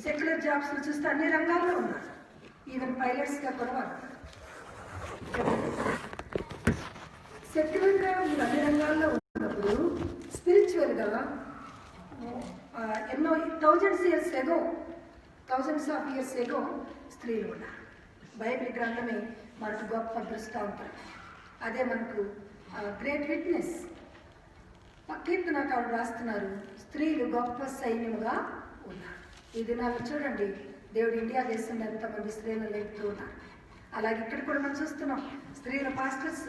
Secular jobs చూస్తే అన్ని రంగాల్లో ఉన్నారు. ఈవెన్ పైలట్స్గా కూడా వారు సెక్యులర్గా మీరు అన్ని రంగాల్లో ఉన్నప్పుడు స్పిరిచువల్గా ఎన్నో థౌజండ్స్ ఆఫ్ ఇయర్స్ ఎగో స్త్రీలు ఉన్నారు. బైబిల్ గ్రంథమే మనకు గొప్ప దృష్టాంతం. అదే మనకు గ్రేట్ విట్నెస్. కీర్తనకారుడు రాస్తున్నారు, స్త్రీలు గొప్ప సైన్యముగా ఉన్నారు. ఈ దినాల్లో చూడండి, దేవుడు ఇండియా దేశంలో ఎంతమంది స్త్రీలను లేపుతూ ఉన్నారు. అలాగే ఇక్కడ కూడా మనం చూస్తున్నాం, స్త్రీల పాస్టర్స్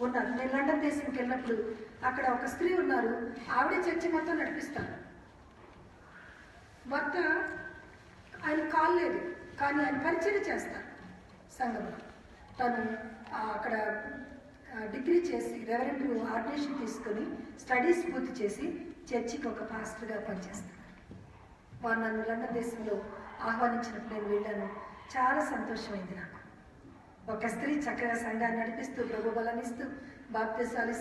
ఉన్నారు. నేను లండన్ దేశానికి వెళ్ళినప్పుడు అక్కడ ఒక స్త్రీ ఉన్నారు, ఆవిడే చర్చ మొత్తం నడిపిస్తాను. భర్త ఆయన కాల్ లేదు, కానీ ఆయన పరిచయం చేస్తారు సంఘంలో. తను అక్కడ డిగ్రీ చేసి రెవరెంట్ ఆర్డినేషన్ తీసుకొని స్టడీస్ పూర్తి చేసి చర్చికి ఒక పాస్టర్గా పనిచేస్తారు. వారు నన్ను లండన్ దేశంలో ఆహ్వానించినప్పుడు నేను వెళ్ళాను. చాలా సంతోషమైంది నాకు. ఒక స్త్రీ చక్కగా సంఘాన్ని నడిపిస్తూ ప్రభు బలమిస్తూ బాప్తిసాలు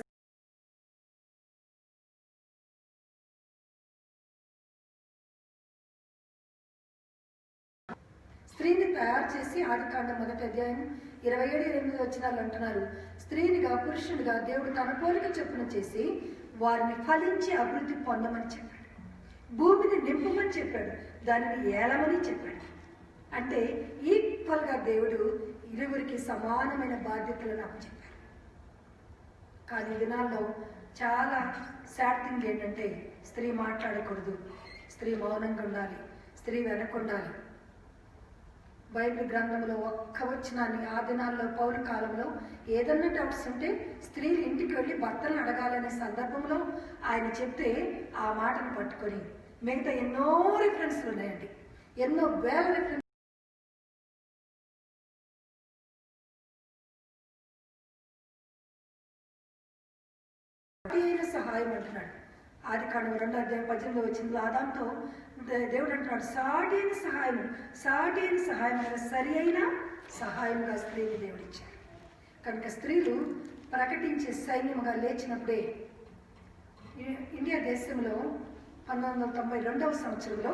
స్త్రీని తయారు చేసి ఆదికాండం 1వ అధ్యాయం 27-28 వచనాలు అంటున్నారు, స్త్రీనిగా పురుషునిగా దేవుడు తన పోలిక చొప్పున చేసి వారిని ఫలించి అభివృద్ధి పొందమని చెప్పాడు. భూమిని నింపమని చెప్పాడు, దానిని ఏలమని చెప్పాడు. అంటే ఈక్వల్గా దేవుడు ఇరువురికి సమానమైన బాధ్యతలను అప్పచెప్పారు. కానీ దినాల్లో చాలా సాడ్ థింగ్ ఏంటంటే, స్త్రీ మాట్లాడకూడదు, స్త్రీ మౌనంగా ఉండాలి, స్త్రీ వెనకుండాలి. బైబిల్ గ్రంథంలో ఒక్క వచనాన్ని ఆ దినాల్లో పౌరు కాలంలో ఏదన్నా డౌట్స్ ఉంటే స్త్రీలు ఇంటికి వెళ్ళి భర్తలను అడగాలనే సందర్భంలో ఆయన చెప్తే ఆ మాటను పట్టుకొని మిగతా ఎన్నో రిఫరెన్స్లు ఉన్నాయండి, ఎన్నో వేల రిఫరెన్స్. సహాయం అంటున్నాడు. ఆదికాండం 2వ అధ్యాయం 18 వచనంలో ఆదాంతో దేవుడు అంటున్నాడు, సాటి అయిన సహాయం సరి అయిన సహాయంగా స్త్రీని దేవుడిచ్చారు. కనుక స్త్రీలు ప్రకటించే సైన్యముగా లేచినప్పుడే ఇండియా దేశంలో 1992వ సంవత్సరంలో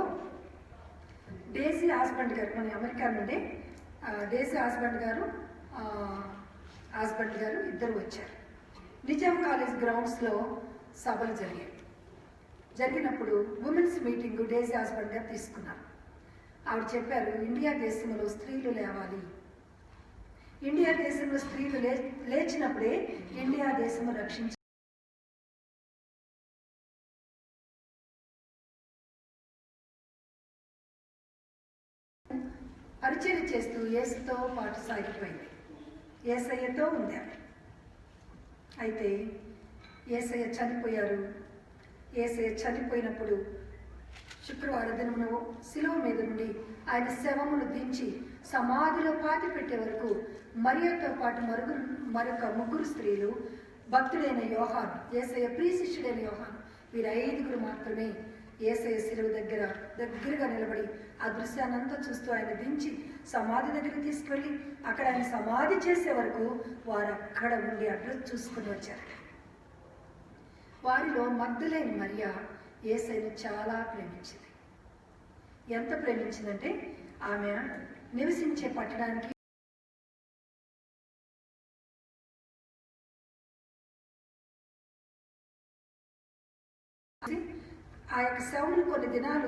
డేజీ ఆస్బండ్ గారు, మన అమెరికా నుండి డేజీ ఆస్బండ్ గారు ఇద్దరు వచ్చారు. నిజాం కాలేజ్ గ్రౌండ్స్లో సభలు జరిగినప్పుడు ఉమెన్స్ మీటింగ్ డేజీ ఆస్బండ్ గారు తీసుకున్నారు. ఆవిడ చెప్పారు, ఇండియా దేశంలో స్త్రీలు లేవాలి, ఇండియా దేశంలో స్త్రీలు లేచినప్పుడే ఇండియా దేశం రక్షించాలి. పరిచయం చేస్తూ యేసుతో పాటు సాగిపోయింది. యేసయ్యతో ఉంది. అయితే యేసయ్య చనిపోయారు. యేసయ్య చనిపోయినప్పుడు శుక్రవారం దినమున శిలువ మీద నుండి ఆయన శవమును దించి సమాధిలో పాతి పెట్టే వరకు మరియతో పాటు మరొక 3 స్త్రీలు, భక్తుడైన యోహాను, యేసయ్య ప్రియశిష్యుడైన యోహాను, వీరు 5 మాత్రమే యేసయ్య శిలువ దగ్గరగా నిలబడి ఆ దృశ్యాన్నంతా చూస్తూ ఆయన దించి సమాధి దగ్గరికి తీసుకెళ్ళి అక్కడ ఆయన సమాధి చేసే వరకు వారు అక్కడ ఉండి అడ్రస్ చూసుకుని వచ్చారు. వారిలో మగ్దలేని మరియ యేసయ్యను చాలా ప్రేమించింది. ఎంత ప్రేమించిందంటే ఆమె నివసించే పట్టణానికి ఆ యొక్క శవమును కొన్ని దినాలు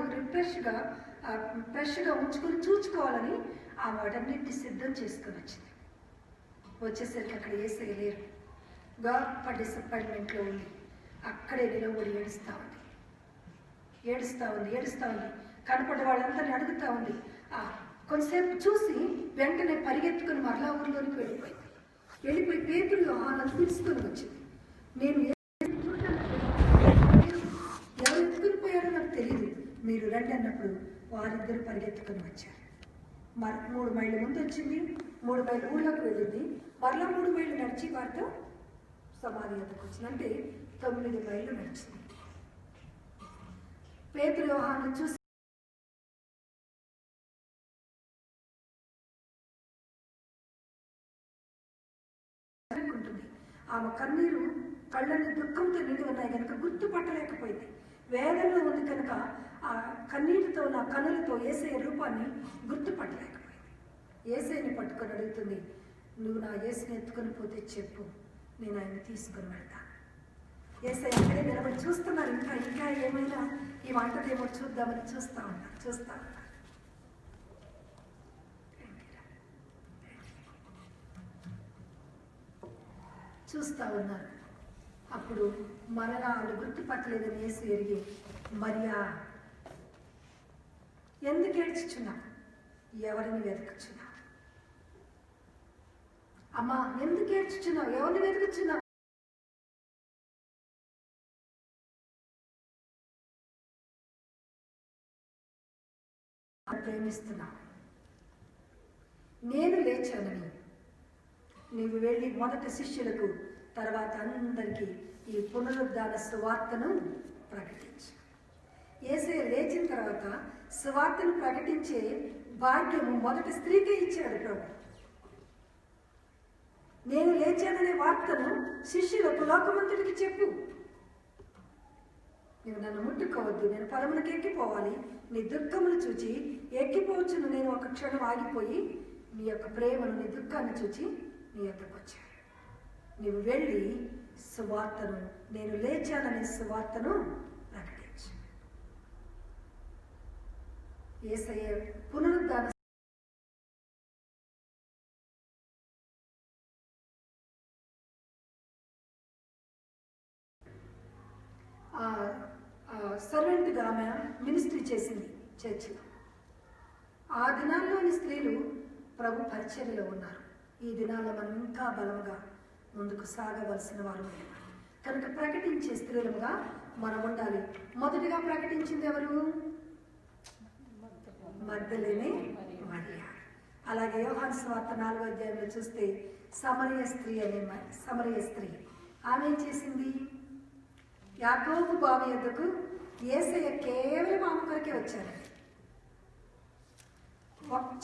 ఫ్రెష్గా ఉంచుకొని చూసుకోవాలని ఆ వాటన్నిటిని సిద్ధం చేసుకొని వచ్చింది. వచ్చేసరికి అక్కడ యేసయ్య లేరు. గొప్ప డిసప్పాయింట్మెంట్లో ఉంది. అక్కడే నిలబడి ఏడుస్తూ ఉంది. కనపడ్డ వాళ్ళందరినీ అడుగుతూ ఉంది. కొంతసేపు చూసి వెంటనే పరిగెత్తుకుని మరలా ఊరిలోనికి వెళ్ళిపోయి పేతురు యోహానును పిలుచుకొని వచ్చింది. నేను ఎవరు ఎత్తుకుని పోయాడో నాకు తెలియదు, మీరు రండి అన్నప్పుడు వారిద్దరు పరిగెత్తుకొని వచ్చారు. 3 మైళ్ళ ముందు వచ్చింది, 3 మైళ్ళ ఊళ్ళోకి వెళ్ళింది, మరలా 3 మైళ్ళు నడిచి వారితో సమాధి వద్దకు వచ్చింది. అంటే 9 మైళ్ళు నడిచింది. పేతురు యోహానును చూసి ఆమె కన్నీరు కళ్ళని దుఃఖంతో నిండి ఉన్నాయి కనుక గుర్తుపట్టలేకపోయింది. వేదనలో ఉంది కనుక ఆ కన్నీటితో నా కనులతో యేసయ్య రూపాన్ని గుర్తుపట్టలేకపోయింది. యేసయ్యని పట్టుకొని అడుగుతుంది, నువ్వు నా యేసుని ఎత్తుకొని పోతే చెప్పు, నేను ఆయన తీసుకొని వెళ్తాను. యేసయ్య అక్కడే నిలబడి చూస్తున్నారు. ఇంకా ఏమైనా ఈ వంటదేమో చూద్దామని చూస్తా ఉన్నారు. చూస్తా ఉన్నారు. అప్పుడు మరలా వాళ్ళు గుర్తుపట్టలేదని యేసు ఎరిగి, మరియా ఎందుకు ఏడ్చుచున్నా, ఎవరిని వెతుకుచున్నా? అమ్మా ఎందుకు ఏడ్చుచున్నావు, ఎవరిని వెతుకుచున్నావు? ప్రేమిస్తున్నా, నేను లేచానని నీవు వెళ్ళి మొదట శిష్యులకు, తర్వాత అందరికీ ఈ పునరుద్ధాన సువార్తను ప్రకటించు. యేసయ్య లేచిన తర్వాత సువార్తను ప్రకటించే భాగ్యము మొదటి స్త్రీకే ఇచ్చాడు ప్రభు. నేను లేచాననే వార్తను శిష్యులకు, లోకమంతుడికి చెప్పు. నువ్వు నన్ను ముట్టుకోవద్దు, నేను పరమునికి ఎక్కిపోవాలి, నీ దుఃఖమును చూచి ఎక్కిపోవచ్చును. నేను ఒక క్షణం ఆగిపోయి నీ యొక్క ప్రేమను, నీ దుఃఖాన్ని చూచి నీ యొక్కకు వచ్చాను. నీవు వెళ్ళి సువార్తను, నేను లేచాననే సువార్తను ప్రకటించు. యేసయ్య పునరుద్ధాన సర్వెంట్గా ఆమె మినిస్ట్రీ చేసింది చర్చిలో. ఆ దినాల్లోని స్త్రీలు ప్రభు పరిచర్యలో ఉన్నారు. ఈ దినాల్లో మనం ఇంకా బలంగా ముందుకు సాగవలసిన వారు కనుక ప్రకటించే స్త్రీలుగా మనం ఉండాలి. మొదటిగా ప్రకటించింది ఎవరు? మగ్దలేనే మరియ. అలాగే యోహాను సువార్త 4వ అధ్యాయంలో చూస్తే సమరయ స్త్రీ ఆమె ఏం చేసింది? యాకోబు బావి యొద్దకు యేసయ్య కేవలం ఆమె కొరకే వచ్చారు.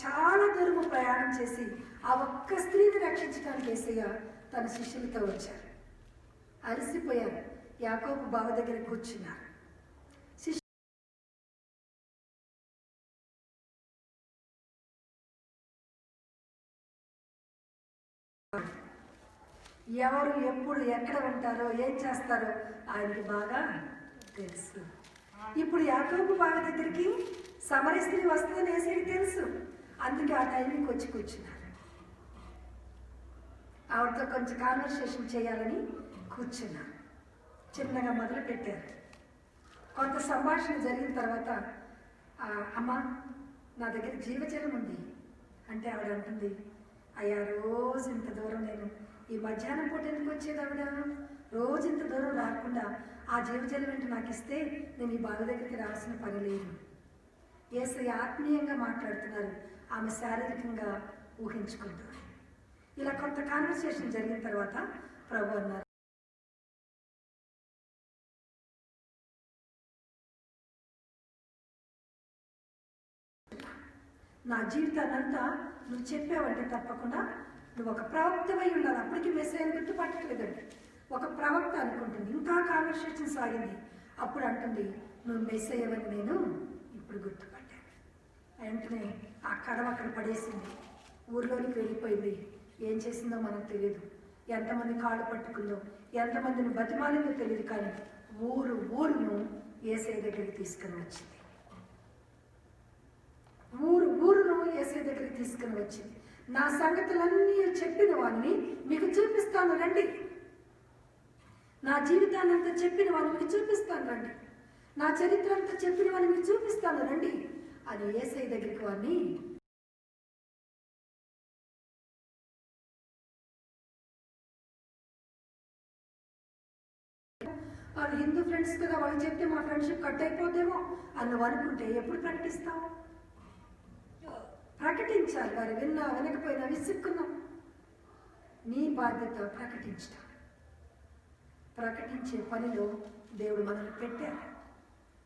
చాలా దూరము ప్రయాణం చేసి ఆ ఒక్క స్త్రీని రక్షించడానికి యేసయ్య తన శిష్యులతో వచ్చారు. అలసిపోయారు. యాకోబు బావి దగ్గర కూర్చున్నారు. ఎవరు ఎప్పుడు ఎక్కడ ఉంటారో ఏం చేస్తారో ఆయనకి బాగా తెలుసు. ఇప్పుడు యాకోబు బావి దగ్గరికి సమరయ స్త్రీ వస్తుందని యేసయ్యకి తెలుసు. అందుకే ఆ టైంకి వచ్చి కూర్చున్నారు. ఆవిడతో కొంచెం కాన్వర్సేషన్ చేయాలని కూర్చున్నారు. చిన్నగా మొదలు పెట్టారు. కొంత సంభాషణ జరిగిన తర్వాత, అమ్మ నా దగ్గర జీవజలం ఉంది అంటే ఆవిడ అంటుంది, అయ్యా రోజు ఇంత దూరం నేను ఈ మధ్యాహ్నం పూట ఎందుకు వచ్చేది? ఆవిడ రోజు ఇంత దూరం రాకుండా ఆ జీవజలం ఏంటి నాకు ఇస్తే నేను ఈ బావి దగ్గరికి రావాల్సిన పని లేదు. యేసయ్య ఆత్మీయంగా మాట్లాడుతున్నారు, ఆమె శారీరకంగా ఊహించుకుంటున్నారు. ఇలా కొంత కాన్వర్సేషన్ జరిగిన తర్వాత ప్రభు అన్నారు, నా జీవితాన్నంతా నువ్వు చెప్పావంటే తప్పకుండా నువ్వు ఒక ప్రవక్తవై ఉండాలి. అప్పటికి మెసేజ్ గుర్తుపట్టలేదండి, ఒక ప్రవక్త అనుకుంటుంది. ఇంకా కాన్వర్సేషన్ సాగింది. అప్పుడు అంటుంది, నువ్వు మెసేజ్ అని నేను ఇప్పుడు గుర్తుపట్టాను. వెంటనే ఆ కడవ అక్కడ పడేసింది, ఊర్లోనికి వెళ్ళిపోయింది. ఏం చేసిందో మనకు తెలియదు, ఎంతమంది కాళ్ళు పట్టుకుందో, ఎంతమందిని బతిమాలిందో తెలియదు. కానీ ఊరును యేసయ్య దగ్గరికి తీసుకుని వచ్చింది. ఊరును యేసయ్య దగ్గరికి తీసుకుని వచ్చింది. నా సంగతులన్నీ చెప్పిన వాడిని మీకు చూపిస్తాను రండి, నా జీవితాన్ని అంతా చెప్పిన వాడిని మీకు చూపిస్తాను రండి, నా చరిత్ర అంతా చెప్పిన వాడిని మీకు చూపిస్తాను రండి అని యేసయ్య దగ్గరికి వాడిని వాళ్ళు హిందూ ఫ్రెండ్స్ కదా, వాళ్ళు చెప్తే మా ఫ్రెండ్షిప్ కట్ అయిపోతేమో అని నువ్వు అనుకుంటే ఎప్పుడు ప్రకటిస్తావు? ప్రకటించాలి. వారు విన్నా వినకపోయినా విసుక్కున్నాం. నీ బాధ్యత ప్రకటించడం. ప్రకటించే పనిలో దేవుడు మనల్ని పెట్టారు.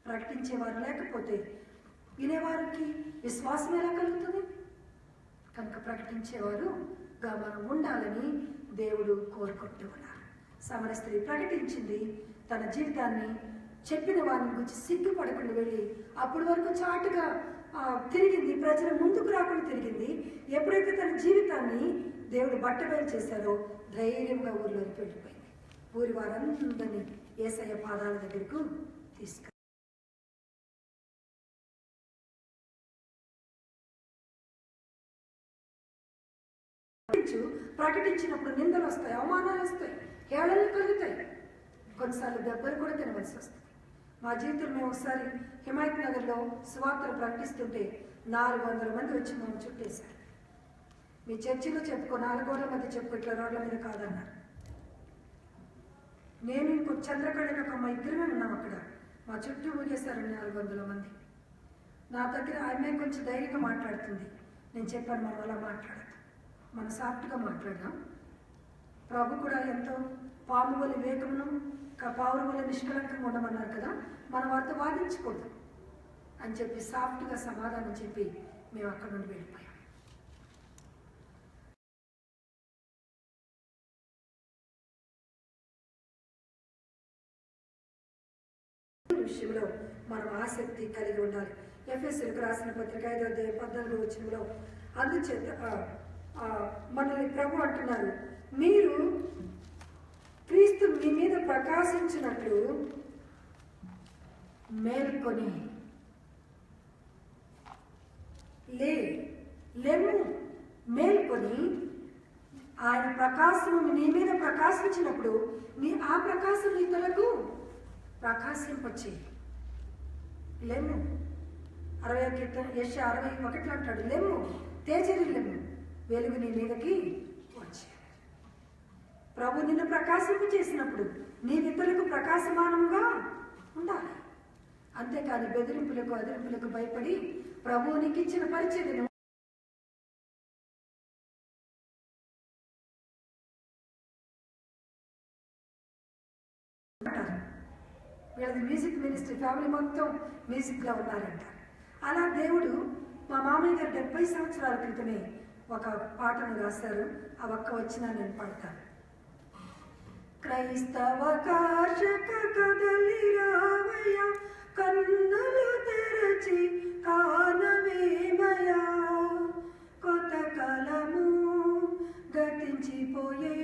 ప్రకటించేవారు లేకపోతే వినేవారికి విశ్వాసం ఎలా కలుగుతుంది? కనుక ప్రకటించేవారుగా మనం ఉండాలని దేవుడు కోరుకుంటూ ఉన్నారు. సమరయ స్త్రీ ప్రకటించింది, తన జీవితాన్ని చెప్పిన వారిని గురించి సిగ్గుపడకుండా వెళ్ళి అప్పటి వరకు చాటుగా తిరిగింది, ప్రజల ముందుకు రాకుండా తిరిగింది. ఎప్పుడైతే తన జీవితాన్ని దేవుడు బట్టబయలు చేశారో ధైర్యంగా ఊరిలోకి వెళ్ళిపోయింది. ఊరి వారందరినీ యేసయ్య పాదాల దగ్గరకు తీసుకు ప్రకటించినప్పుడు నిందలు వస్తాయి, అవమానాలు వస్తాయి, ఏళలు కలుగుతాయి, కొన్నిసార్లు దెబ్బలు కూడా తినవలసి వస్తుంది. మా జీవితంలో మేము ఒకసారి హిమాయత్ నగర్లో సువార్తలు ప్రకటిస్తుంటే 400 మంది వచ్చి మేము చుట్టేశారు. మీ చర్చిలో చెప్పుకో, 4 గోడల మధ్య చెప్పుకో, ఇట్లా రోడ్ల మీద కాదన్నారు. నేను ఇంకో చంద్రకళని ఒక మా ఇద్దరమే ఉన్నాం అక్కడ. మా చుట్టూ ఊగేశారు 400 మంది. నా దగ్గర ఆమె కొంచెం ధైర్యంగా మాట్లాడుతుంది. నేను చెప్పాను, మనం అలా మాట్లాడదు, మనం సాఫ్ట్గా మాట్లాడదాం. ప్రభు కూడా ఎంతో పాము వల్ల వివేకమును పావురు వల్ల నిష్కలంకంగా ఉండమన్నారు కదా, మనం వారితో వాదించకూడదు అని చెప్పి సాఫ్ట్గా సమాధానం చెప్పి మేము అక్కడ నుండి వెళ్ళిపోయాం. విషయంలో మనం ఆసక్తి కలిగి ఉండాలి. ఎఫెసీయులకు రాసిన పత్రిక 5వ అధ్యాయం 14వ వచనంలో అందుచేత మనల్ని ప్రభు అంటున్నారు, మీరు క్రీస్తు మీ మీద ప్రకాశించినట్లు మేల్కొని లేము, మేల్కొని ఆయన ప్రకాశము నీ మీద ప్రకాశించినప్పుడు ఆ ప్రకాశం ఇతరులకు ప్రకాశింపచేయి. లేము 61 అంటాడు, లేము తేజరిల్లము, వెలుగు నీ మీదకి వచ్చే. ప్రభు నిన్ను ప్రకాశింపు చేసినప్పుడు నీ ఇతరులకు ప్రకాశమానంగా ఉండాలి. అంతేకాని బెదిరింపులకు అదిరింపులకు భయపడి ప్రభువు నీకు ఇచ్చిన పరిచర్యను వీళ్ళది మ్యూజిక్ మినిస్ట్రీ, ఫ్యామిలీ మొత్తం మ్యూజిక్లో ఉన్నారంట. అలా దేవుడు మా మామయ్య గారు 70 సంవత్సరాల క్రితమే ఒక పాటను రాశారు. ఆ ఒక్క వచ్చినా నేను పాడతాను. క్రైస్తవ కార్షక కదలి రావయ్య, కన్నులు తెరచి కానవేమయా, కొత్త కాలము గతించిపోయే,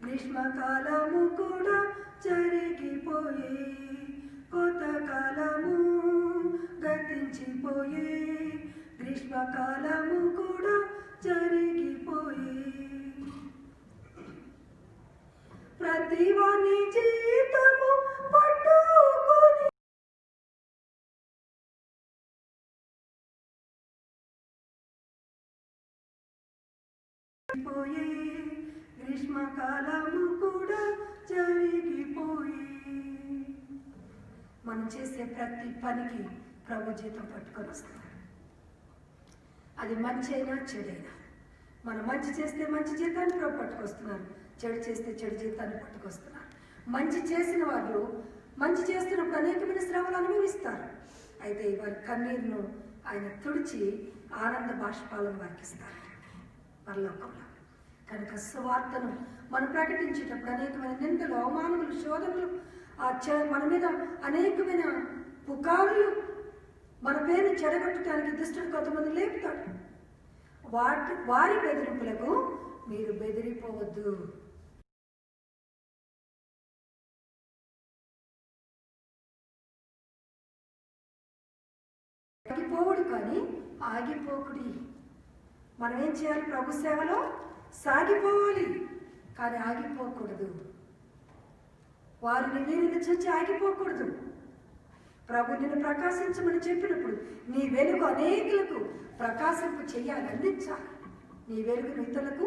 గ్రీష్మకాలము కూడా జరిగిపోయే, కొత్త కాలము గతించిపోయే, గ్రీష్మకాలము కూడా జరిగిపోయే, ప్రతివాని జీవితము పట్టుకొని పోయే, గ్రీష్మకాలము కూడా జరిగిపోయే. మనం చేసే ప్రతి పనికి ప్రభు జీతం పట్టుకొని వస్తున్నాడు. అది మంచి అయినా చెడైనా, మనం మంచి చేస్తే మంచి జీతాన్ని ప్రభు పట్టుకొస్తున్నారు, చెడు చేస్తే చెడు జీతాన్ని పట్టుకొస్తున్నారు. మంచి చేసిన వాళ్ళు మంచి చేస్తున్నప్పుడు అనేకమైన శ్రమలు అనుభవిస్తారు. అయితే వారి కన్నీరును ఆయన తుడిచి ఆనంద బాష్పాలను వారికి ఇస్తారు పరలోకంలో. కనుక సువార్తను మనం ప్రకటించేటప్పుడు అనేకమైన నిందలు, అవమానములు, శోధనలు, మన మీద అనేకమైన పుకారులు, మన పేరు చెడగొట్టడానికి దుష్టుడు కొంతమంది లేపుతాడు. వారి బెదిరింపులకు మీరు బెదిరిపోవద్దు. ఆగిపోవుడు కానీ ఆగిపోకుడి. మనం ఏం చేయాలి? ప్రభు సేవలో సాగిపోవాలి కానీ ఆగిపోకూడదు. వారిని వీరిని చూచి ఆగిపోకూడదు. ప్రభు నిన్ను ప్రకాశించమని చెప్పినప్పుడు నీ వెలుగు అనేకులకు ప్రకాశింపు చెయ్యాలి, అందించాలి. నీ వెలుగును ఇతరులకు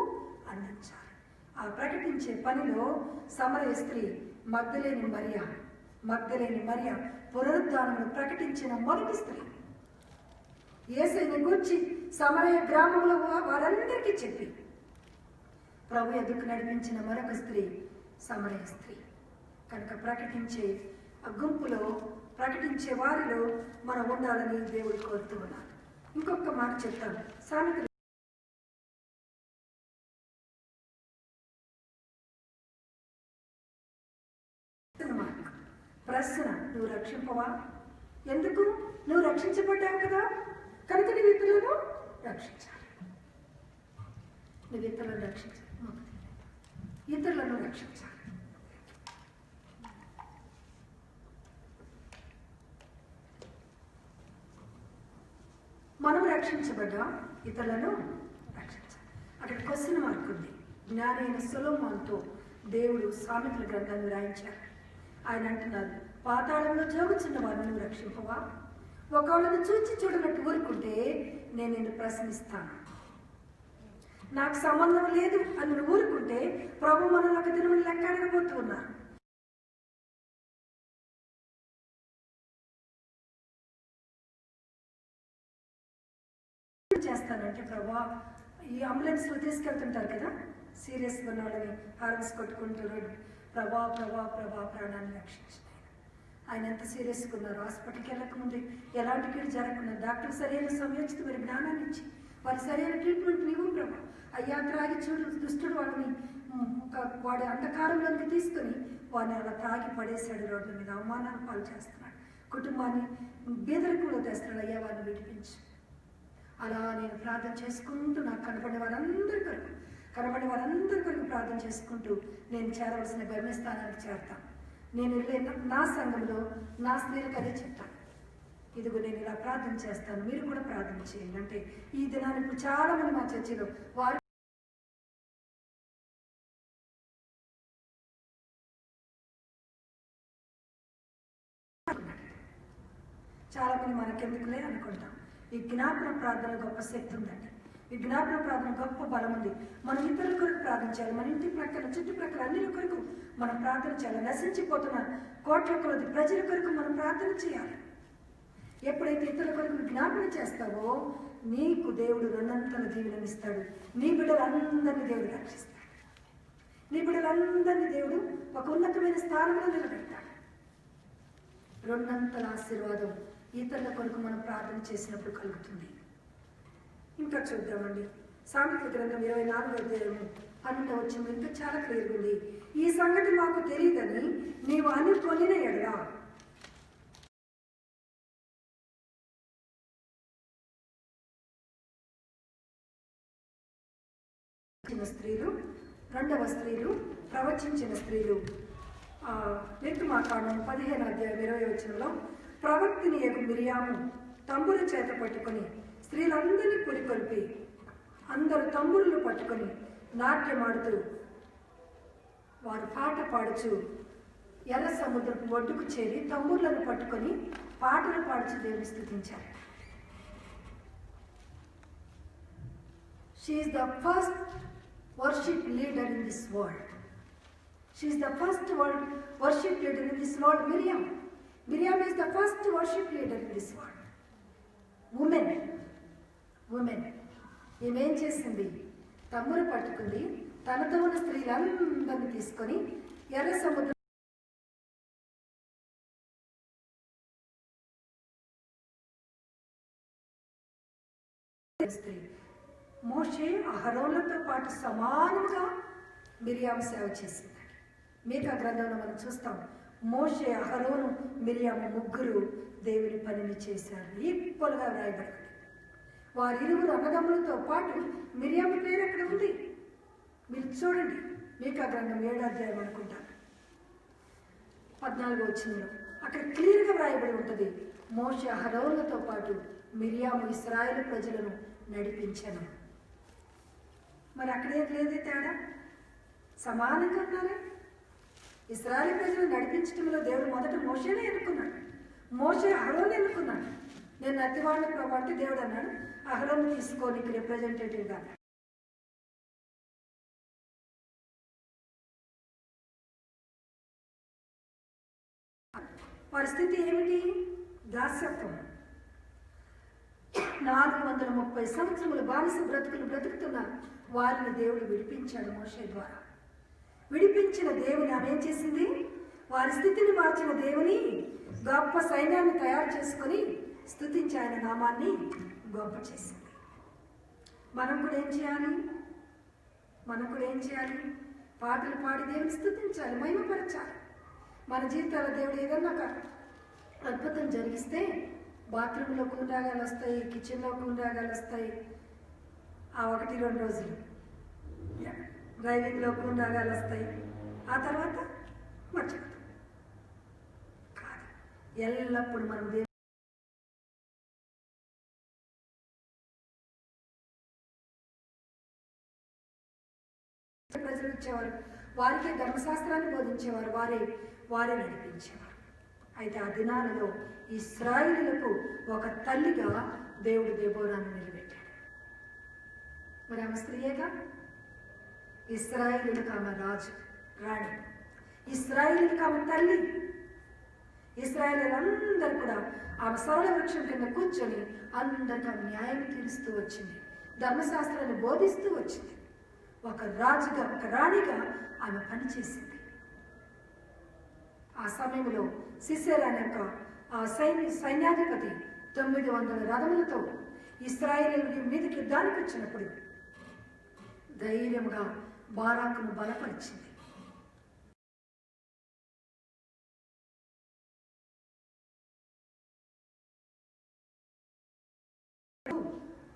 అందించాలి. ఆ ప్రకటించే పనిలో సమరయ స్త్రీ మగ్దలేని మరియ పునరుద్ధానమును ప్రకటించిన మొదటి స్త్రీ. యేసుని గూర్చి సమరయ గ్రామంలో వారందరికీ చెప్పి ప్రభు ఎదుకు నడిపించిన మరొక స్త్రీ సమరయ స్త్రీ. కనుక ప్రకటించే ఆ గుంపులో, ప్రకటించే వారిలో మనం ఉండాలని దేవుడు కోరుతూ ఉన్నాడు. ఇంకొక మాట చెప్తాను. సామెతలు ప్రశ్న నువ్వు రక్షింపవా? ఎందుకు? నువ్వు రక్షించబడ్డావు కదా, కనుక నువ్వు ఇతరులను రక్షించాలి. నువ్వు ఇతరులను రక్షించాలి, ఇతరులను రక్షించాలి. మనం రక్షించబడ్డా, ఇతరులను రక్షించాలి. అక్కడ క్వశ్చన్ మార్క్ ఉంది. జ్ఞానైన సొలొమోనుతో దేవుడు సామెతల గ్రంథాన్ని రాయించారు. ఆయన అంటున్నారు, పాతాళంలో జోగుచున్న వారిని నువ్వు రక్షింపవా? ఒకళ్ళని చూచి చూడనట్టు ఊరుకుంటే నేను నిన్ను ప్రశ్నిస్తాను. నాకు సంబంధం లేదు అని నువ్వు ఊరుకుంటే ప్రభు మనల్ని ఒక దినం లెక్క అడగబోతూ ఉన్నారు. చేస్తానంటే ప్రభా, ఈ అంబులెన్స్లో తీసుకెళ్తుంటారు కదా, సీరియస్గా ఉన్న వాళ్ళని హార్న్స్ కొట్టుకుంటూ ప్రభా ప్రభా ప్రభా ప్రాణాన్ని రక్షించిన ఆయన ఎంత సీరియస్గా ఉన్నారు. హాస్పిటల్కి వెళ్ళకముందు ఎలాంటి కీడు జరగకుండా డాక్టర్ సరైన సమయోచిత మరి జ్ఞానాన్ని ఇచ్చి వారి సరైన ట్రీట్మెంట్ నీవు ప్రభా. అయ్యా త్రాగి చూడు, దుష్టుడు వాడిని వాడి అంధకారంలోకి తీసుకొని వాడిని అలా త్రాగి పడేశాడు, రోడ్ల మీద అవమానాన్ని పాలు చేస్తున్నాడు, కుటుంబాన్ని బీదరికంలో తెస్తున్నాడు. అయ్యా వారిని విడిపించు. అలా నేను ప్రార్థన చేసుకుంటూ నాకు కనబడే వారందరి కొరకు ప్రార్థన చేసుకుంటూ నేను చేరవలసిన గమ్యస్థానానికి చేరతాను. నేను నా సంఘంలో నా స్త్రీలకు అదే చెప్తాను, ఇదిగో నేను ఇలా ప్రార్థన చేస్తాను, మీరు కూడా ప్రార్థన చేయండి. అంటే ఈ దినాన్ని ఇప్పుడు చాలా మంది మా చర్చిలో వారు చాలా మంది మనకెందుకులే అనుకుంటాం. ఈ జ్ఞాపన ప్రార్థన గొప్ప శక్తి ఉందండి. ఈ జ్ఞాపన ప్రార్థన గొప్ప బలం ఉంది. మనం ఇతరుల కొరకు ప్రార్థన చేయాలి. మన ఇంటి ప్రక్కన చుట్టుప్రక్కల అన్ని కొరకు మనం ప్రార్థన చేయాలి. నశించిపోతున్న కోట్ల కొలది ప్రజల కొరకు మనం ప్రార్థన చేయాలి. ఎప్పుడైతే ఇతరుల కొరకు జ్ఞాపన చేస్తావో నీకు దేవుడు రెండంతల దీవెనలు ఇస్తాడు. నీ బిడ్డలందరినీ దేవుడు రక్షిస్తాడు. నీ బిడ్డలందరినీ దేవుడు ఒక ఉన్నతమైన స్థానంలో నిలబెడతాడు. రెండంతల ఆశీర్వాదం ఇతరుల కొరకు మనం ప్రార్థన చేసినప్పుడు కలుగుతుంది. ఇంకా చూద్దామండి, సామెతల గ్రంథం 24వ అధ్యాయము 12వ వచనం ఇంకా చాలా క్లియర్గా ఉంది. ఈ సంగతి మాకు తెలియదని నీవు అనుకొనిన ఎడల స్త్రీలు, రెండవ స్త్రీలు, ప్రవచించిన స్త్రీలు, నిర్గమాకాండం 15వ అధ్యాయం 20వ వచనంలో ప్రవక్తిని యగు మిరియాము తంబుర చేత పట్టుకొని స్త్రీలందరినీ పురికొల్పి అందరూ తంబురులు పట్టుకొని నాట్యమాడుతూ వారు పాట పాడుచు ఎర్ర సముద్రపు ఒడ్డుకు చేరి తంబుర్లను పట్టుకొని పాటలు పాడుచు దేవుని స్తుతించారు. She is the first worship leader in this world. She is the first worship leader in this world. Miriam is the first worship leader in this world. Women. ఈమె ఏం చేసింది? తమ్మురు పట్టుకుంది, తనతో ఉన్న స్త్రీలందరినీ తీసుకొని ఎర్ర సముద్రం స్త్రీ మోషే అహరోనులతో పాటు సమానంగా మిరియాం సేవ చేసింది. మీకా గ్రంథంలో మనం చూస్తాం, మోషే, అహరోను, మిరియాము ముగ్గురు దేవుని పనిని చేశారు. ఈక్వల్గా వ్రాయబడింది. వారిరువురు అన్నదమ్ములతో పాటు మిరియాము పేరు ఎక్కడ ఉంది? మీరు చూడండి, మీకా గ్రంథం 7వ అధ్యాయం అనుకుంటాను 14వ వచనంలో అక్కడ క్లియర్గా వ్రాయబడి ఉంటుంది, మోషే అహరోనులతో పాటు మిరియాము ఇశ్రాయేలు ప్రజలను నడిపించాను. మరి అక్కడేం లేదే తేడా? సమానంగా ఉన్నారే. ఇశ్రాయేలు ప్రజలు నడిపించడంలో దేవుడు మొదట మోషేనే ఎన్నుకున్నాడు. మోషే అహరోను ఎన్నుకున్నాడు. నేను అతివాడిని ప్రభు అంటే దేవుడు అన్నాడు, అహరోను తీసుకోని రిప్రజెంటేటివ్గా అన్నాడు. పరిస్థితి ఏమిటి? దాస్యత్వం. 430 సంవత్సరములు బానిస బ్రతుకుతున్న వారిని దేవుడు విడిపించాడు మోషే ద్వారా. విడిపించిన దేవుని ఆమె ఏం చేసింది? వారి స్థితిని మార్చిన దేవుని గొప్ప సైన్యాన్ని తయారు చేసుకొని స్తుతించి ఆయన నామాన్ని గొప్ప చేసింది. మనం కూడా ఏం చేయాలి? పాటలు పాడి దేవుని స్తుతించాలి, మహిమపరచాలి. మన జీవితాల దేవుడు ఏదన్నా అద్భుతం జరిగిస్తే బాత్రూంలో కూనరాగాలు వస్తాయి, కిచెన్లో కూనరాగాలు వస్తాయి. ఆ 1-2 రోజులు డ్రైవింగ్లో కూనరాగాలు వస్తాయి. ఆ తర్వాత మర్చిపోతాం. కాదు, ఎల్లప్పుడు మనం ప్రజలు ఇచ్చేవారు, వారికే ధర్మశాస్త్రాన్ని బోధించేవారు, వారే నడిపించేవారు. అయితే ఆ దినాలలో ఇశ్రాయేలులకు ఒక తల్లిగా దేవుడు దెబోరాను నిలబెట్టాడు. మరి ఆమె స్త్రీయేగా. ఇశ్రాయేలులకు ఆమె రాణి, ఇశ్రాయేలులకు ఆమె తల్లి. ఇశ్రాయేలీలందరూ కూడా ఆమె సరళ వృక్షం కింద కూర్చొని అందరికీ ఆమె న్యాయం తీరుస్తూ వచ్చింది, ధర్మశాస్త్రాన్ని బోధిస్తూ వచ్చింది. ఒక రాజుగా, ఒక రాణిగా ఆమె పనిచేసింది. ఆ సమయంలో సిసెరా అనే ఆ సైన్యాధిపతి 900 రథములతో ఇశ్రాయేలీయుల మీదకి యుద్ధానికి వచ్చినప్పుడు ధైర్యంగా బారాకును బలపరిచింది.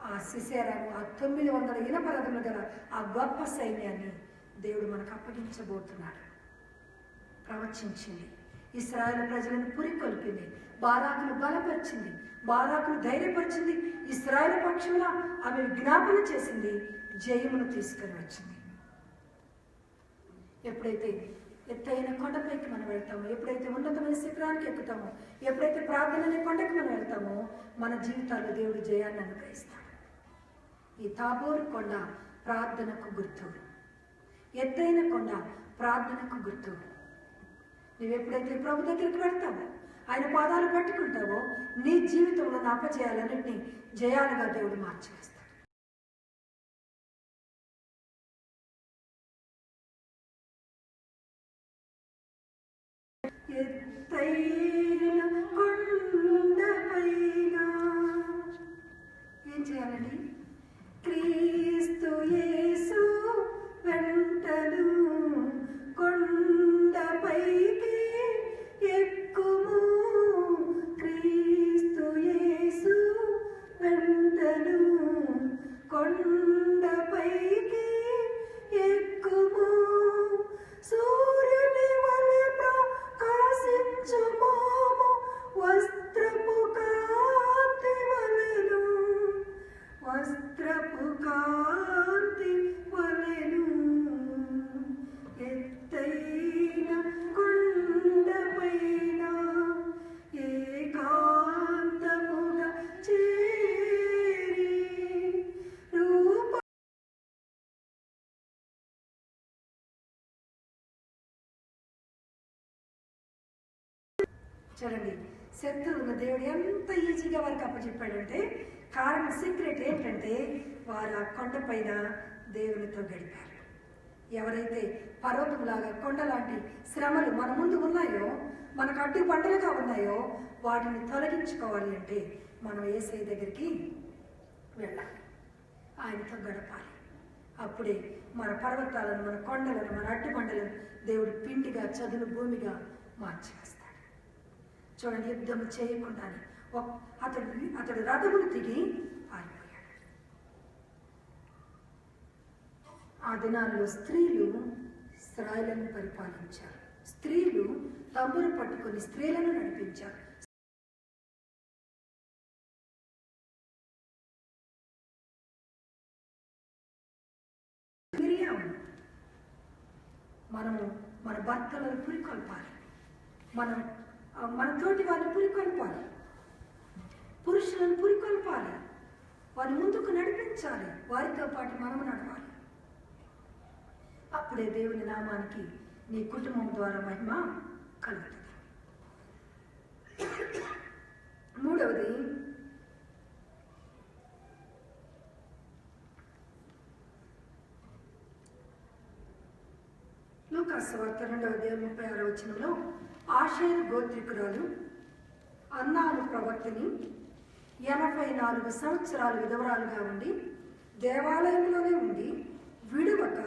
ఆ సిసెరాను, ఆ 900 ఇనప రథములు గల ఆ గొప్ప సైన్యాన్ని దేవుడు మనకు అప్పగించబోతున్నాడు. ప్రవచించింది, ఇశ్రాయేలు ప్రజలను పురికొల్పింది, బారాకును బలపరిచింది, బారాకును ధైర్యపరిచింది, ఇశ్రాయేలు పక్షమున ఆమె విజ్ఞాపన చేసింది, జయమును తీసుకొని వచ్చింది. ఎప్పుడైతే ఎత్తైన కొండపైకి మనం వెళ్తామో, ఎప్పుడైతే ఉన్నతమైన శిఖరానికి ఎక్కుతామో, ఎప్పుడైతే ప్రార్థన అనే కొండకి మనం వెళ్తామో, మన జీవితాల్లో దేవుడు జయాన్ని అనుగ్రహిస్తాడు. ఈ తాబోరు కొండ ప్రార్థనకు గుర్తు, ఎత్తైన కొండ ప్రార్థనకు గుర్తు. నువ్వు ఎప్పుడైతే ప్రభు దగ్గరికి వెళ్తావో, ఆయన పాదాలు పట్టుకుంటావో, నీ జీవితంలో నా అపజయాలన్నింటినీ జయాలుగా దేవుడు మార్చివేస్తాడు. ఎత్తైన కొండపైన ఏం చేయాలండి? క్రీస్తు యేసు వెంటను కొండపైకి ఎక్కుము, క్రీస్తు యేసు వెంటను కొండపైకి ఎక్కుము, సూర్యుని వలె ప్రకాశించు మోము వస్త్రపు కాంతి వలెను, వస్త్రపు కాంతి వలెను, ఎత్తైన కొండపైన ఏకాంతముగా చేరి రూప చూడండి, శత్రువును దేవుడు ఎంత ఈజీగా వారికి అప్పచెప్పాడంటే, కారణం సీక్రెట్ ఏంటంటే వారు ఆ కొండపైన దేవునితో గడిపారు. ఎవరైతే పర్వతంలాగా కొండలాంటి శ్రమలు మన ముందు ఉన్నాయో, మనకు అడ్డు పంటలుగా ఉన్నాయో, వాటిని తొలగించుకోవాలి అంటే మనం యేసయ్య దగ్గరికి వెళ్ళాలి, ఆయనతో గడపాలి. అప్పుడే మన పర్వతాలను, మన కొండలను, మన అడ్డు పంటలను దేవుడు పిండిగా, చదును భూమిగా మార్చేస్తాడు. చూడండి, యుద్ధం చేయకుండానే అతడు రథమును దిగి పారిపోయాడు. ఆ దినాల్లో స్త్రీలు ఇశ్రాయేలును పరిపాలించారు. స్త్రీలు తంబురు పట్టుకొని స్త్రీలను నడిపించారు. మనము మన భర్తలను పురికొల్పాలి, మన తోటి వారిని పురికొల్పాలి, పురుషులను పురికొల్పాలి, వారి ముందుకు నడిపించాలి, వారితో పాటు మనము నడవాలి. అప్పుడే దేవుని నామానికి నీ కుటుంబం ద్వారా మహిమ కలుగుతుంది. మూడవది, లూకాసు వార్త 2వ అధ్యాయం 36వ వచనంలో ఆషేరు గోత్రికురాలు అన్నాను ప్రవక్తని 84 సంవత్సరాలు విధవరాలుగా ఉండి దేవాలయంలోనే ఉండి విడువక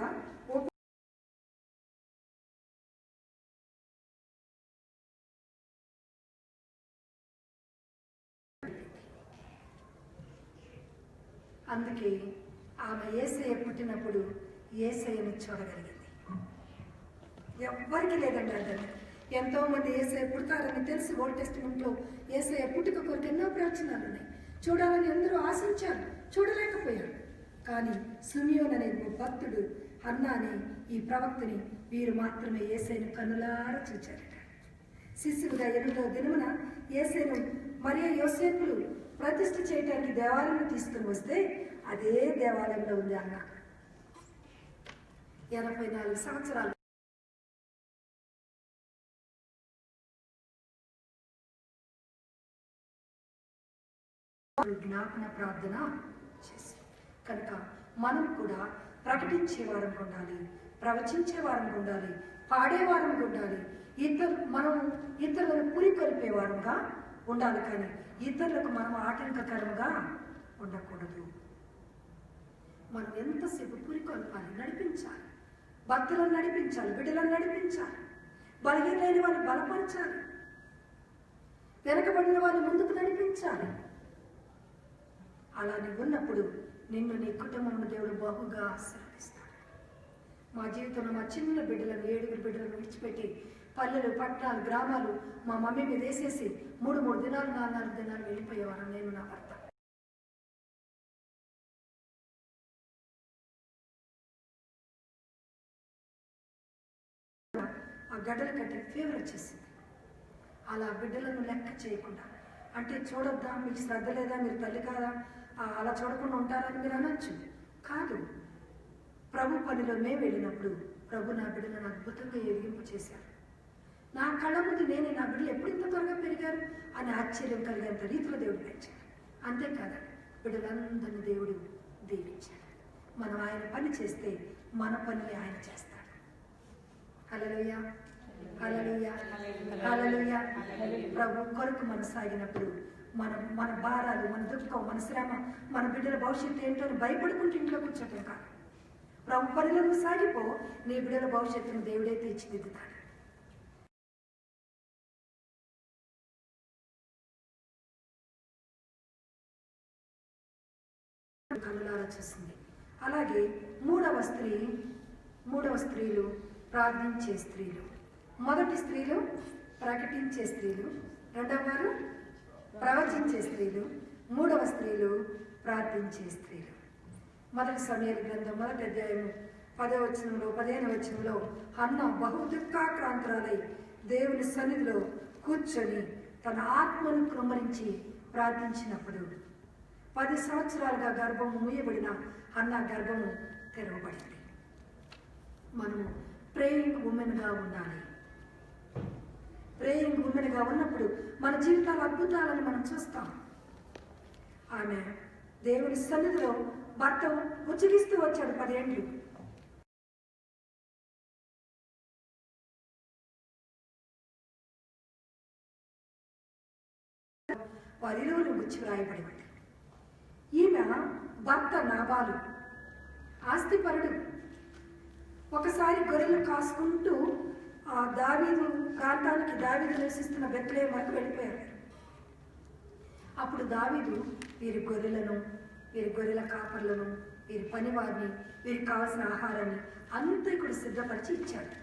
అందుకే ఆమె యేసయ్య పుట్టినప్పుడు యేసయ్యను చూడగలిగింది. ఎవ్వరికి లేదండి అర్థం. ఎంతో మంది యేసయ్య పుడతారని తెలిసి ఓల్డ్ టెస్టిమెంట్లో యేసయ్య పుట్టుక కొరకు ఎన్నో ప్రవచనాలు ఉన్నాయి. చూడాలని అందరూ ఆశించారు, చూడలేకపోయారు. కానీ సిమియోన్ అనే భక్తుడు, హన్నా అనే ఈ ప్రవక్తని వీరు మాత్రమే యేసయ్యను కనులారా చూచారట. శిశువుగా 8వ దినమున యేసయ్యను మరియు యోసేపులు ప్రతిష్ఠ చేయడానికి దేవాలయం తీసుకుని వస్తే అదే దేవాలయంలో ఉంది అన్న. 84 సంవత్సరాలు జ్ఞాపన ప్రార్థన చేసి కనుక మనం కూడా ప్రకటించే వారం ఉండాలి, ప్రవచించే వారం ఉండాలి, పాడేవారం ఉండాలి. మనం ఇతరులను పురికొల్పేవారంగా ఉండాలి. కానీ ఇతరులకు మనం ఆటంకకరంగా ఉండకూడదు. మనం ఎంతసేపు పురికొల్పాలి, నడిపించాలి, భక్తులను నడిపించాలి, బిడ్డలను నడిపించాలి, బలహీనైన వారిని బలపరచాలి, వెనకబడిన వారిని ముందుకు నడిపించాలి. అలా నువ్వు ఉన్నప్పుడు నిన్ను, నీ కుటుంబం దేవుడు బహుగా ఆశీర్వదిస్తాడు. మా జీవితంలో మా చిన్న బిడ్డలను 7 బిడ్డలను విడిచిపెట్టి పల్లెలు, పట్టణాలు, గ్రామాలు మా మమ్మీ మీద వేసేసి 3 దినాలు 4 దినాలు వెళ్ళిపోయేవారు నేను, నా భర్త. ఆ గడ్డలు కట్టి ఫీవర్ వచ్చేసింది. అలా బిడ్డలను లెక్క చేయకుండా, అంటే చూడొద్దా, మీకు శ్రద్ధ లేదా, మీరు తల్లి కాదా, అలా చూడకుండా ఉంటారని మీరు అనొచ్చు. కాదు, ప్రభు పనిలో మేము వెళ్ళినప్పుడు ప్రభు నా బిడ్డలను అద్భుతంగా ఎదిగింపు చేశారు. నా కళ్ళ ముందు నేనే నా బిడ్డలు ఎప్పుడు ఇంత త్వరగా పెరిగారు అని ఆశ్చర్యం కలిగేంత రీతిలో దేవుడు పెంచాడు. అంతేకాదు, బిడ్డలందరినీ దేవుడు దీవించాడు. మనం ఆయన పని చేస్తే మన పనిని ఆయన చేస్తాడు. హల్లెలూయా, హల్లెలూయా, హల్లెలూయా. ప్రభు కొరకు మనం సాగినప్పుడు మన భారాలు, మన దుఃఖం, మన శ్రమ, మన బిడ్డల భవిష్యత్తు ఏంటో అని భయపడుకుంటూ ఇంట్లో కూర్చోటం కాదు. ప్రభు పనిలో నువ్వు సాగిపో, నీ బిడ్డల భవిష్యత్తును దేవుడే తీర్చిదిద్దుతాడు. కనులారా చూసింది. అలాగే మూడవ స్త్రీలు ప్రార్థించే స్త్రీలు. మొదటి స్త్రీలు ప్రకటించే స్త్రీలు, రెండవ వారు ప్రవచించే స్త్రీలు, మూడవ స్త్రీలు ప్రార్థించే స్త్రీలు. మొదటి సమూయేలు గ్రంథం 1వ అధ్యాయం 10వ వచనంలో 15వ వచనంలో హన్నా బహు దుఃఖాక్రాంతురాలై దేవుని సన్నిధిలో కూర్చొని తన ఆత్మను కృమ్మరించి ప్రార్థించినప్పుడు 10 సంవత్సరాలుగా గర్భము మూయబడిన హన్నా గర్భము తెరవబడింది. మనము ప్రేయింగ్ ఉమెన్గా ఉండాలి. ప్రేయింగ్ ఉమెన్గా ఉన్నప్పుడు మన జీవితాల అద్భుతాలను మనం చూస్తాం. ఆమె దేవుని సన్నిధిలో భర్త ఉచ్చగిస్తూ వచ్చాడు 10 ఏళ్ళు. వారిరువురు గుచ్చి వ్రాయబడి ఈమె భర్త నాబాలు ఆస్తిపరుడు. ఒకసారి గొర్రెలు కాసుకుంటూ దావీదు ప్రాంతానికి, దావీదు నివసిస్తున్న బెత్లెహేము వరకు వెళ్ళిపోయారు. అప్పుడు దావీదు వీరి గొర్రెలను, వీరి గొర్రెల కాపర్లను, వీరి పనివారిని, వీరికి కావాల్సిన ఆహారాన్ని అంతా ఇక్కడ సిద్ధపరిచి ఇచ్చాడు.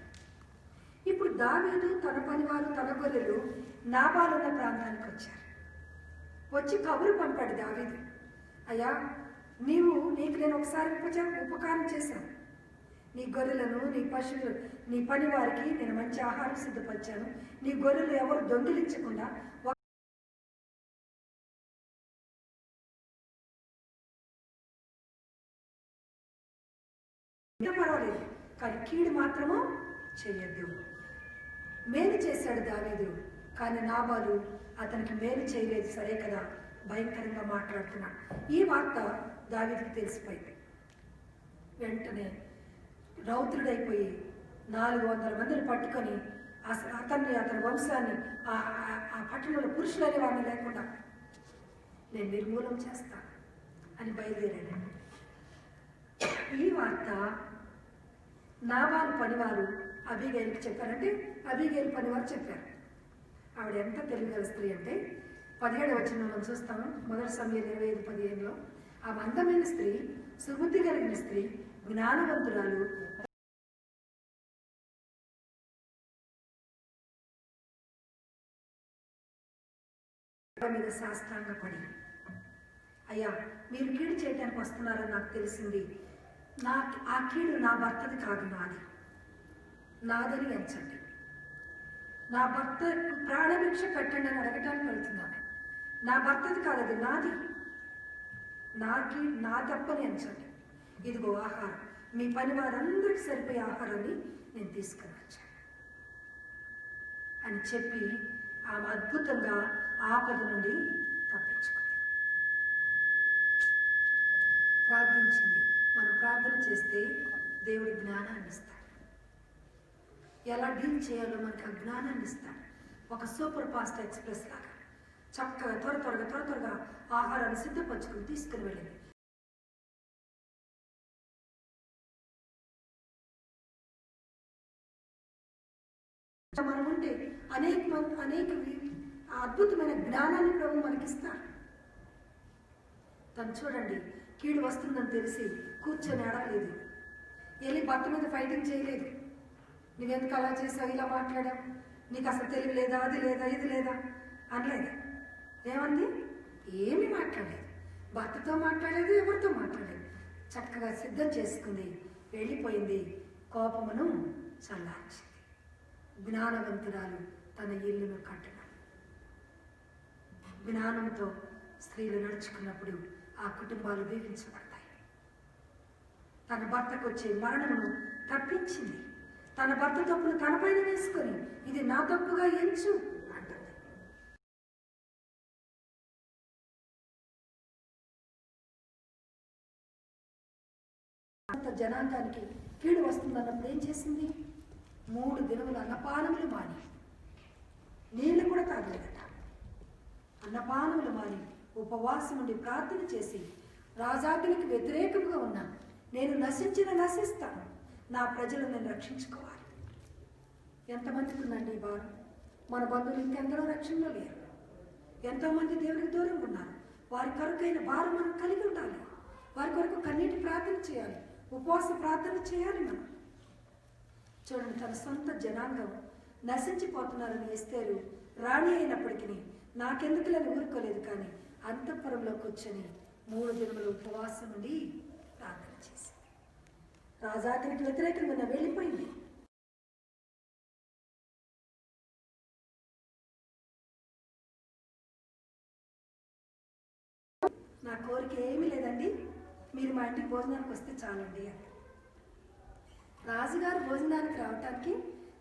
ఇప్పుడు దావీదు, తన పనివారు, తన గొర్రెలు నాబాలున్న ప్రాంతానికి వచ్చారు. వచ్చి కబురు పంపాడు దావీదు, అయ్యా నీకు నేను ఒకసారి ఉపకారం చేశాను. నీ గొర్రెలను, నీ పశువులు, నీ పని వారికి నేను మంచి ఆహారం సిద్ధపరిచాను. నీ గొర్రెలు ఎవరు దొంగిలించకుండా పర్వాలేదు, కానీ కీడు మాత్రము చేయొద్దు. మేలు చేశాడు దావీదు, కానీ నాబాలు అతనికి మేలు చేయలేదు. సరే కదా, భయంకరంగా మాట్లాడుతున్నాడు. ఈ వార్త దావీదుకి తెలిసిపోయింది. వెంటనే రౌద్రుడైపోయి 400 మందిని పట్టుకొని అతన్ని, అతని వంశాన్ని, ఆ పట్టణంలో పురుషులనే వారిని లేకుండా నేను నిర్మూలం చేస్తాను అని బయలుదేరాడు. ఈ వార్త నాబాలు పనివారు అబీగైలుకి చెప్పారంటే, అబీగైలు పనివారు చెప్పారు. ఆవిడ ఎంత తెలివిగల స్త్రీ అంటే 17వ వచనంలో చూస్తాము. మొదటి సమూయేలు 25:15లో ఆ అందమైన స్త్రీ, సుబుద్ధి కలిగిన స్త్రీ, జ్ఞానవంతురాలు, మీద సాష్టాంగపడి, అయ్యా మీరు కీడు చేయడానికి వస్తున్నారని నాకు తెలిసింది, ఆ కీడు నా భర్తది కాదు, నాదని ఎంచండి. నా భర్తకు ప్రాణభిక్ష పెట్టండి అని అడగటానికి వెళ్తున్నాను. నా భర్తది కాదు, అది నాది. నా తప్పని ఎంచండి. ఇదిగో ఆహారం, మీ పని వారందరికీ సరిపోయే ఆహారాన్ని నేను తీసుకుని వచ్చాను అని చెప్పి ఆమె అద్భుతంగా ఆపద నుండి తప్పించుకుంది. ప్రార్థించింది. మనం ప్రార్థన చేస్తే దేవుడు జ్ఞానాన్ని ఇస్తాడు. ఎలా డీల్ చేయాలో మనకి ఆ జ్ఞానాన్ని ఇస్తాడు. ఒక సూపర్ ఫాస్ట్ ఎక్స్ప్రెస్ లాగా చక్కగా త్వరగా ఆహారాన్ని సిద్ధపరచుకుని తీసుకుని వెళ్ళింది. మనం ఉంటే అనేక అద్భుతమైన జ్ఞానాన్ని ప్రభు మనకిస్తాడు. తను చూడండి, కీడు వస్తుందని తెలిసి కూర్చొని అడగలేదు. వెళ్ళి భర్త మీద ఫైటింగ్ చేయలేదు. నువ్వెందుకు అలా చేసావు, ఇలా మాట్లాడావు, నీకు అసలు తెలివి లేదా, అది లేదా, ఇది లేదా అనలేదు. ఏమంది? ఏమీ మాట్లాడలేదు. భర్తతో మాట్లాడలేదు, ఎవరితో మాట్లాడలేదు. చక్కగా సిద్ధం చేసుకుంది, వెళ్ళిపోయింది. కోపమును చల్లార్చింది. జ్ఞానవంతురాలు తన ఇల్లును కట్టిన. జ్ఞానంతో స్త్రీలు నడుచుకున్నప్పుడు ఆ కుటుంబాలు దీవించబడతాయి. తన భర్తకు వచ్చే మరణమును తప్పించింది. తన భర్త తప్పును తనపైన వేసుకొని ఇది నా తప్పుగా ఎంచు అంటుంది. అంత జనాంగానికి కీడు వస్తుందన్నప్పుడు ఏం చేసింది? 3 దినములు అన్నపానములు మాని, నీళ్లు కూడా తాగలేదట. అన్నపానములు మాని ఉపవాసం ఉండి ప్రార్థన చేసి, రాజాజ్ఞలకు వ్యతిరేకముగా ఉన్నాను, నేను నశిస్తాను, నా ప్రజలను నేను రక్షించుకోవాలి. ఎంతమందికి ఉందండి ఈ భారం? మన బంధువులు ఇంకెందరో రక్షణలో లేరు. ఎంతోమంది దేవునికి దూరంగా ఉన్నారు. వారి కొరకైన భారం మనం కలిగి ఉండాలి. వారి కొరకు కన్నీటి ప్రార్థన చేయాలి, ఉపవాస ప్రార్థన చేయాలి. మనం చూడండి, తన సొంత జనాంగం నశించిపోతున్నారని ఎస్తేరు రాణి అయినప్పటికీ నాకెందుకులని ఊరుకోలేదు. కానీ అంతఃపురంలో కూర్చొని 3 దినములు ఉపవాసం ఉండి ప్రార్థన చేసింది. రాజాజ్ఞకి వ్యతిరేకంగా వెళ్ళిపోయింది. నా కోరిక ఏమీ లేదండి, మీరు మా ఇంటికి భోజనానికి వస్తే చాలండి అని. రాజుగారు భోజనానికి రావటానికి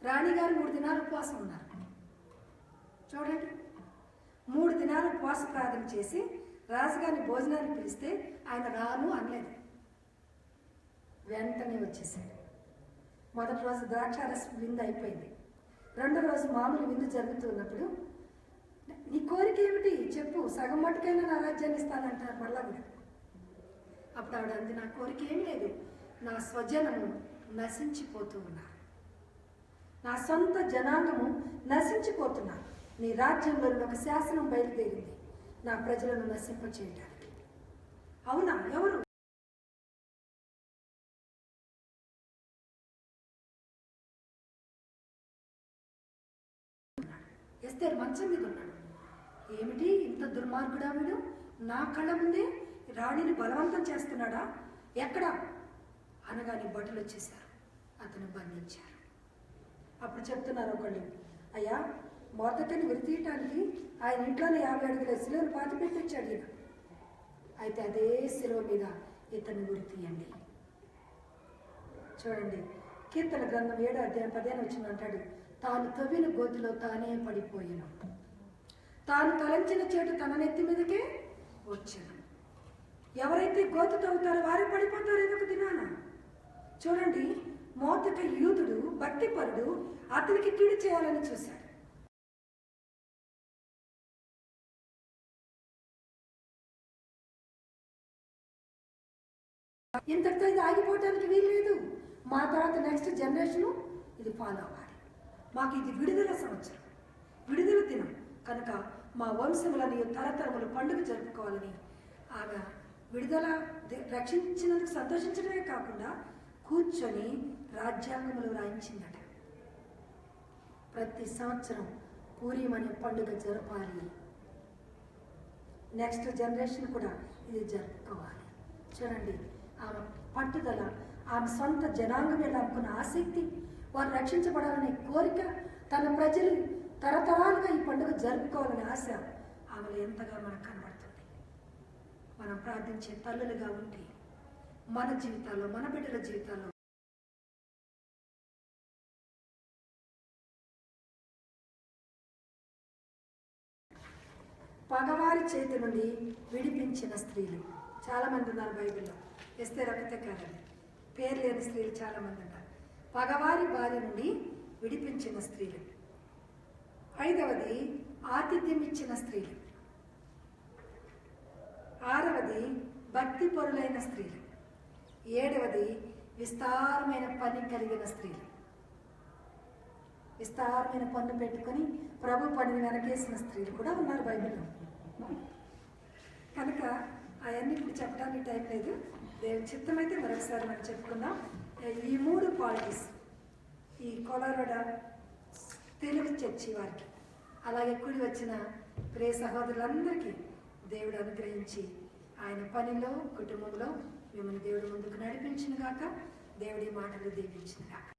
రాణిగారు 3 దినాలు ఉపవాసం ఉన్నారు. చూడండి, 3 దినాలు ఉపవాస ప్రార్థన చేసి రాజుగారిని భోజనానికి పిలిస్తే ఆయన రాను అనలేదు, వెంటనే వచ్చేసాడు. మొదటి రోజు ద్రాక్షారసం విందు అయిపోయింది. 2వ రోజు మామూలు విందు జరుగుతున్నప్పుడు నీ కోరిక ఏమిటి చెప్పు, సగం మట్టుకైనా నా రాజ్యాన్ని ఇస్తానంటారు మళ్ళా కూడా. అప్పుడు ఆవిడ అంది, నా కోరిక ఏం లేదు, నా స్వజనము నశించిపోతూ ఉన్నారు, నా సొంత జనాంగము నశించిపోతున్నారు. నీ రాజ్యంలో ఒక శాసనం బయలుదేరింది, నా ప్రజలను నశింపచేయడానికి. అవునా? ఎవరు? ఎస్తేరు మంచం మీద ఉన్నాడు. ఏమిటి ఇంత దుర్మార్గుడా వీడు, నా కళ్ళ ముందే రాణిని బలవంతం చేస్తున్నాడా, ఎక్కడా అనగానే భటులు వచ్చేసారు, అతను బంధించారు. అప్పుడు చెప్తున్నారు ఒకళ్ళు, అయ్యా మొదటిని విరితీయటానికి ఆయన ఇంట్లోనే 50 అడుగుల శిలువను పాతి పెట్టించాడు ఈయన. అయితే అదే శిలువ మీద ఇతన్ని ఉరితీయండి. చూడండి, కీర్తన గ్రంథం 7వ అధ్యాయం 15వ వచనం అంటాడు, తాను తవ్విన గోతిలో తానే పడిపోయాను, తాను తలంచిన చేటు తన నెత్తి మీదకే వచ్చాను. ఎవరైతే గోతి తవ్వుతారో వారే పడిపోతారు ఏదో ఒక దినాన. చూడండి, మోతక యూదుడు భక్తిపరుడు అతనికి కీడు చేయాలని చూశాడు. ఇంతటితో ఇది ఆగిపోవటానికి వీల్లేదు. మా తర్వాత నెక్స్ట్ జనరేషను ఇది ఫాలో అవ్వాలి. మాకు ఇది విడుదల సంవత్సరం, విడుదల దినం కనుక మా వంశములని తరతరములు పండుగ జరుపుకోవాలని ఆమె విడుదల రక్షించినందుకు సంతోషించడమే కాకుండా కూర్చొని రాజ్యాంగంలో రాయించిందట. ప్రతి సంవత్సరం పూరీం అనే పండుగ జరపాలి, నెక్స్ట్ జనరేషన్ కూడా ఇది జరుపుకోవాలి. చూడండి ఆమె పట్టుదల, ఆమె సొంత జనాంగం ఎలా అనుకున్న ఆసక్తి, వారు రక్షించబడాలనే కోరిక, తన ప్రజలు తరతరాలుగా ఈ పండుగ జరుపుకోవాలనే ఆశ ఆమెలో ఎంతగా మనకు కనబడుతుంది. మనం ప్రార్థించే తల్లులుగా ఉంటే మన జీవితాల్లో, మన బిడ్డల జీవితాల్లో పగవారి చేతి నుండి విడిపించిన స్త్రీలు చాలామంది ఉన్నారు బైబిల్లో. ఎస్తేరు ఒకతే కాదండి, పేరు లేని స్త్రీలు చాలామంది ఉన్నారు. పగవారి బారి నుండి విడిపించిన స్త్రీలు. 5వది ఆతిథ్యం ఇచ్చిన స్త్రీలు. 6వది భక్తి పరులైన స్త్రీలు. 7వది విస్తారమైన పని కలిగిన స్త్రీలు. విస్తారమైన పన్ను పెట్టుకొని ప్రభు పనిని వెనకేసిన స్త్రీలు కూడా ఉన్నారు బైబిల్లో. కనుక అవన్నీ ఇప్పుడు చెప్పడానికి టైం లేదు. దేవుని చిత్తమైతే మరొకసారి మనం చెప్పుకుందాం. ఈ 3 క్వాలిటీస్ ఈ కొలరడ తెలుగు చర్చి వారికి, అలాగే కూడి వచ్చిన ప్రియ సహోదరులందరికీ దేవుడు అనుగ్రహించి ఆయన పనిలో, కుటుంబంలో మిమ్మల్ని దేవుడు ముందుకు నడిపించిన గాక. దేవుడి మాటలు దీవించిన గాక.